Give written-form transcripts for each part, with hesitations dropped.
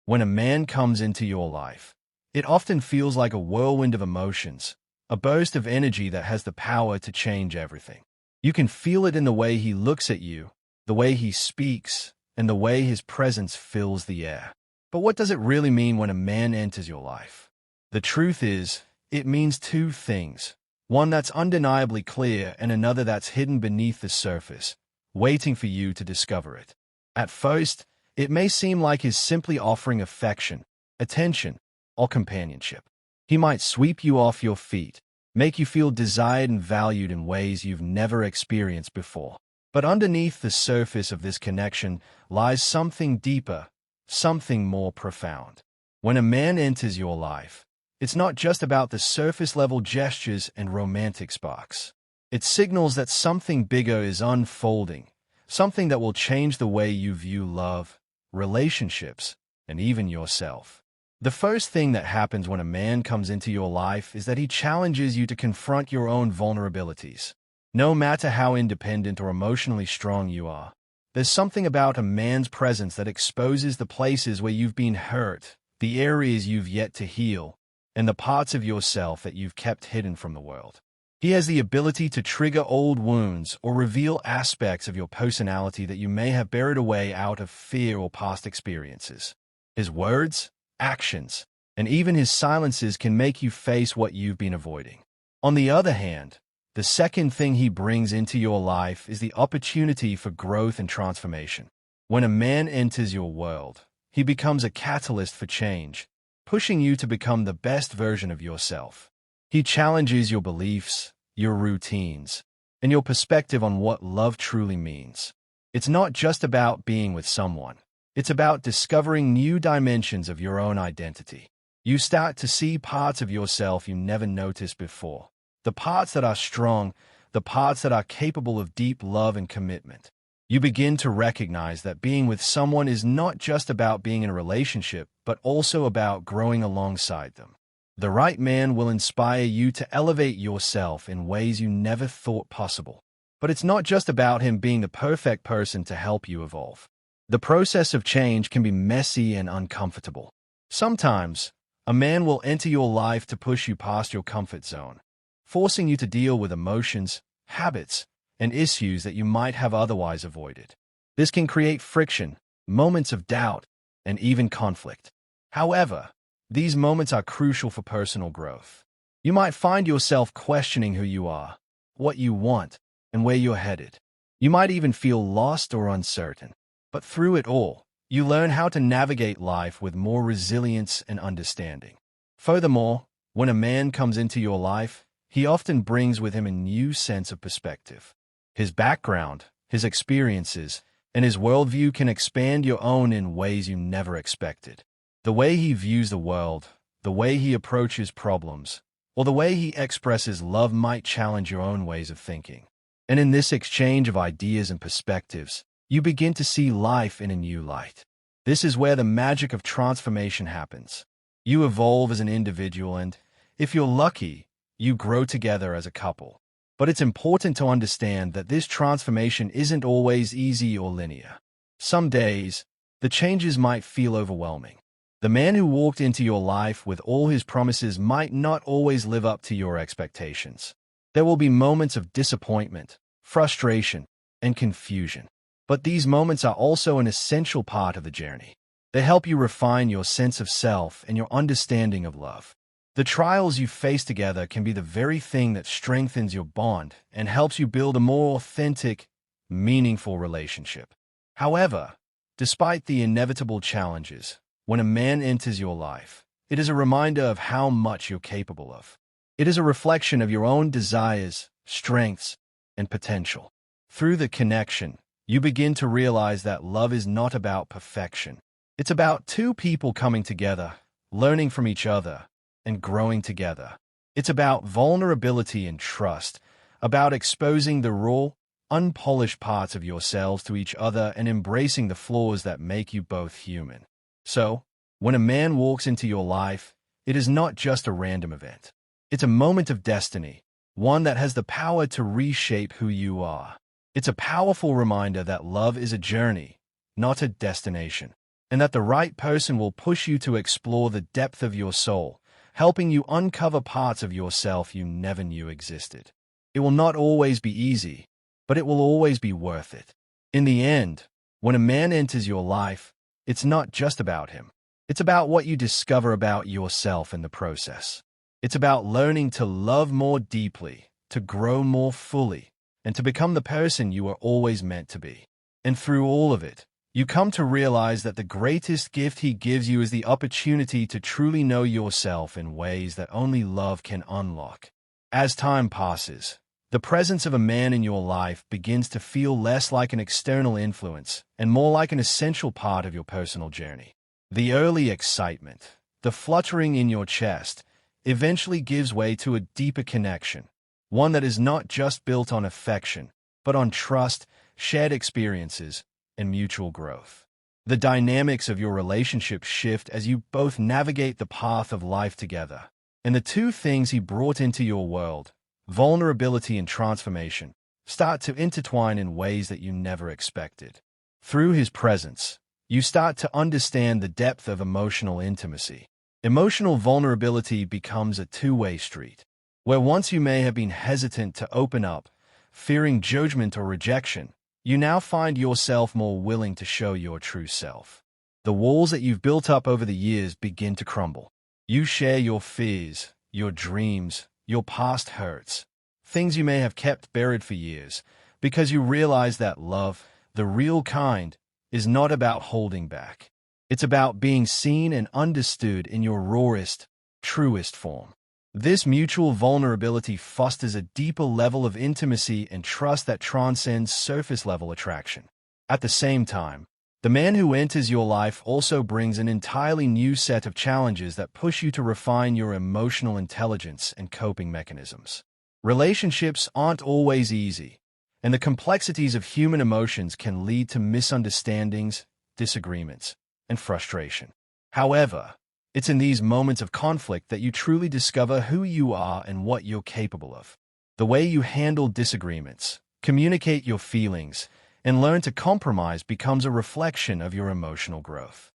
When a man comes into your life, it often feels like a whirlwind of emotions, a burst of energy that has the power to change everything. You can feel it in the way he looks at you, the way he speaks, and the way his presence fills the air. But what does it really mean when a man enters your life? The truth is, it means two things. One that's undeniably clear and another that's hidden beneath the surface, waiting for you to discover it. At first, it may seem like he's simply offering affection, attention, or companionship. He might sweep you off your feet, make you feel desired and valued in ways you've never experienced before. But underneath the surface of this connection lies something deeper, something more profound. When a man enters your life, it's not just about the surface-level gestures and romantic sparks. It signals that something bigger is unfolding, something that will change the way you view love, relationships, and even yourself. The first thing that happens when a man comes into your life is that he challenges you to confront your own vulnerabilities. No matter how independent or emotionally strong you are, there's something about a man's presence that exposes the places where you've been hurt, the areas you've yet to heal, and the parts of yourself that you've kept hidden from the world. He has the ability to trigger old wounds or reveal aspects of your personality that you may have buried away out of fear or past experiences. His words, actions, and even his silences can make you face what you've been avoiding. On the other hand, the second thing he brings into your life is the opportunity for growth and transformation. When a man enters your world, he becomes a catalyst for change, pushing you to become the best version of yourself. He challenges your beliefs, your routines, and your perspective on what love truly means. It's not just about being with someone. It's about discovering new dimensions of your own identity. You start to see parts of yourself you never noticed before. The parts that are strong, the parts that are capable of deep love and commitment. You begin to recognize that being with someone is not just about being in a relationship, but also about growing alongside them. The right man will inspire you to elevate yourself in ways you never thought possible. But it's not just about him being the perfect person to help you evolve. The process of change can be messy and uncomfortable. Sometimes, a man will enter your life to push you past your comfort zone, forcing you to deal with emotions, habits, and issues that you might have otherwise avoided. This can create friction, moments of doubt, and even conflict. However, these moments are crucial for personal growth. You might find yourself questioning who you are, what you want, and where you're headed. You might even feel lost or uncertain. But through it all, you learn how to navigate life with more resilience and understanding. Furthermore, when a man comes into your life, he often brings with him a new sense of perspective. His background, his experiences, and his worldview can expand your own in ways you never expected. The way he views the world, the way he approaches problems, or the way he expresses love might challenge your own ways of thinking. And in this exchange of ideas and perspectives, you begin to see life in a new light. This is where the magic of transformation happens. You evolve as an individual and, if you're lucky, you grow together as a couple. But it's important to understand that this transformation isn't always easy or linear. Some days, the changes might feel overwhelming. The man who walked into your life with all his promises might not always live up to your expectations. There will be moments of disappointment, frustration, and confusion. But these moments are also an essential part of the journey. They help you refine your sense of self and your understanding of love. The trials you face together can be the very thing that strengthens your bond and helps you build a more authentic, meaningful relationship. However, despite the inevitable challenges, when a man enters your life, it is a reminder of how much you're capable of. It is a reflection of your own desires, strengths, and potential. Through the connection, you begin to realize that love is not about perfection. It's about two people coming together, learning from each other, and growing together. It's about vulnerability and trust, about exposing the raw, unpolished parts of yourselves to each other and embracing the flaws that make you both human. So, when a man walks into your life, it is not just a random event. It's a moment of destiny, one that has the power to reshape who you are. It's a powerful reminder that love is a journey, not a destination. and that the right person will push you to explore the depth of your soul, helping you uncover parts of yourself you never knew existed. It will not always be easy, but it will always be worth it. In the end, when a man enters your life, it's not just about him. It's about what you discover about yourself in the process. It's about learning to love more deeply, to grow more fully, and to become the person you were always meant to be. And through all of it, you come to realize that the greatest gift he gives you is the opportunity to truly know yourself in ways that only love can unlock. As time passes, the presence of a man in your life begins to feel less like an external influence and more like an essential part of your personal journey. The early excitement, the fluttering in your chest, eventually gives way to a deeper connection, one that is not just built on affection, but on trust, shared experiences, and mutual growth. The dynamics of your relationship shift as you both navigate the path of life together, and the two things he brought into your world, vulnerability and transformation, start to intertwine in ways that you never expected. Through his presence, you start to understand the depth of emotional intimacy. Emotional vulnerability becomes a two-way street, where once you may have been hesitant to open up, fearing judgment or rejection, you now find yourself more willing to show your true self. The walls that you've built up over the years begin to crumble. You share your fears, your dreams, your past hurts, things you may have kept buried for years, because you realize that love, the real kind, is not about holding back. It's about being seen and understood in your rawest, truest form. This mutual vulnerability fosters a deeper level of intimacy and trust that transcends surface-level attraction. At the same time, the man who enters your life also brings an entirely new set of challenges that push you to refine your emotional intelligence and coping mechanisms. Relationships aren't always easy, and the complexities of human emotions can lead to misunderstandings, disagreements, and frustration. However, it's in these moments of conflict that you truly discover who you are and what you're capable of. The way you handle disagreements, communicate your feelings, and learn to compromise becomes a reflection of your emotional growth.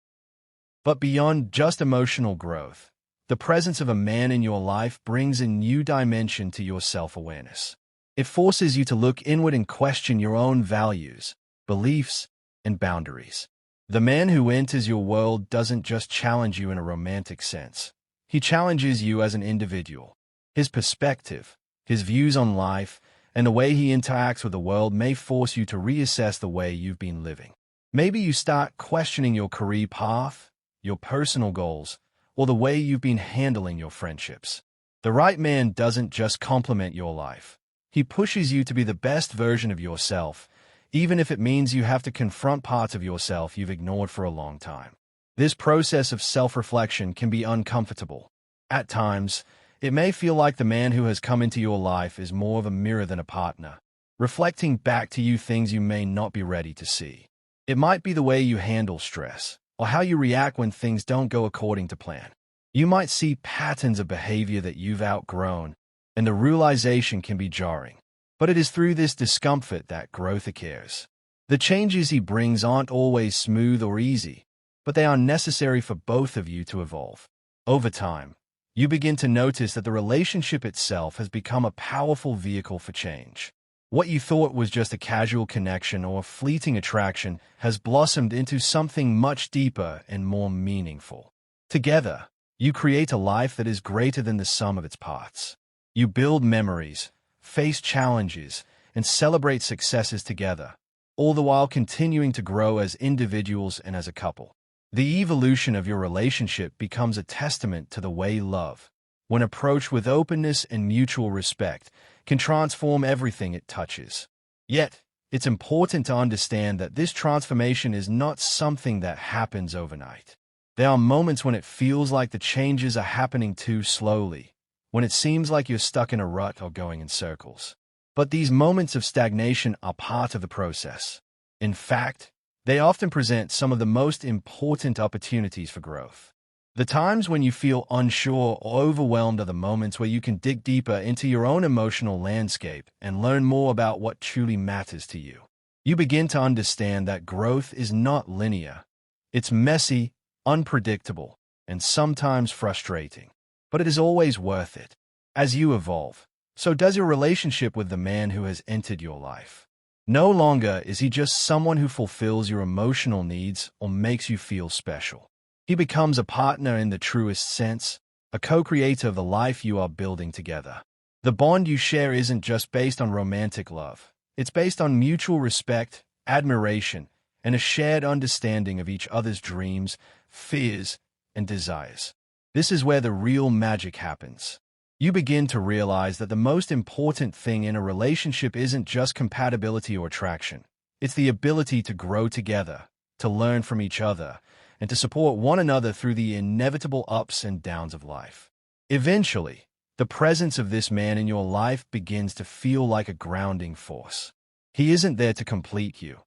But beyond just emotional growth, the presence of a man in your life brings a new dimension to your self-awareness. It forces you to look inward and question your own values, beliefs, and boundaries. The man who enters your world doesn't just challenge you in a romantic sense. He challenges you as an individual. His perspective, his views on life, and the way he interacts with the world may force you to reassess the way you've been living. Maybe you start questioning your career path, your personal goals, or the way you've been handling your friendships. The right man doesn't just complement your life. He pushes you to be the best version of yourself, even if it means you have to confront parts of yourself you've ignored for a long time. This process of self-reflection can be uncomfortable. At times, it may feel like the man who has come into your life is more of a mirror than a partner, reflecting back to you things you may not be ready to see. It might be the way you handle stress, or how you react when things don't go according to plan. You might see patterns of behavior that you've outgrown, and the realization can be jarring. But it is through this discomfort that growth occurs. The changes he brings aren't always smooth or easy, but they are necessary for both of you to evolve. Over time, you begin to notice that the relationship itself has become a powerful vehicle for change. What you thought was just a casual connection or fleeting attraction has blossomed into something much deeper and more meaningful. Together, you create a life that is greater than the sum of its parts. You build memories, face challenges, and celebrate successes together, all the while continuing to grow as individuals and as a couple. The evolution of your relationship becomes a testament to the way love, when approached with openness and mutual respect, can transform everything it touches. Yet, it's important to understand that this transformation is not something that happens overnight. There are moments when it feels like the changes are happening too slowly, when it seems like you're stuck in a rut or going in circles. But these moments of stagnation are part of the process. In fact, they often present some of the most important opportunities for growth. The times when you feel unsure or overwhelmed are the moments where you can dig deeper into your own emotional landscape and learn more about what truly matters to you. You begin to understand that growth is not linear. It's messy, unpredictable, and sometimes frustrating. But it is always worth it. As you evolve, so does your relationship with the man who has entered your life. No longer is he just someone who fulfills your emotional needs or makes you feel special. He becomes a partner in the truest sense, a co-creator of the life you are building together. The bond you share isn't just based on romantic love. It's based on mutual respect, admiration, and a shared understanding of each other's dreams, fears, and desires. This is where the real magic happens. You begin to realize that the most important thing in a relationship isn't just compatibility or attraction. It's the ability to grow together, to learn from each other, and to support one another through the inevitable ups and downs of life. Eventually, the presence of this man in your life begins to feel like a grounding force. He isn't there to complete you.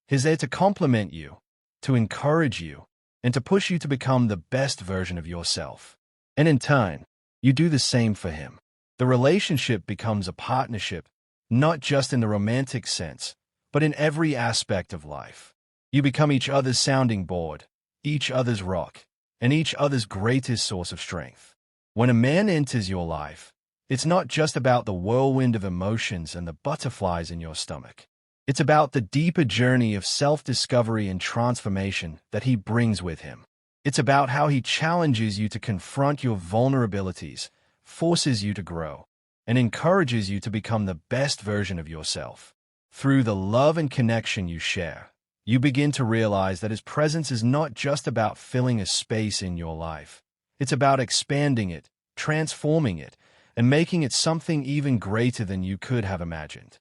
He's there to complement you, to encourage you, and to push you to become the best version of yourself. And in turn, you do the same for him. The relationship becomes a partnership, not just in the romantic sense, but in every aspect of life. You become each other's sounding board, each other's rock, and each other's greatest source of strength. When a man enters your life, it's not just about the whirlwind of emotions and the butterflies in your stomach. It's about the deeper journey of self-discovery and transformation that he brings with him. It's about how he challenges you to confront your vulnerabilities, forces you to grow, and encourages you to become the best version of yourself. Through the love and connection you share, you begin to realize that his presence is not just about filling a space in your life. It's about expanding it, transforming it, and making it something even greater than you could have imagined.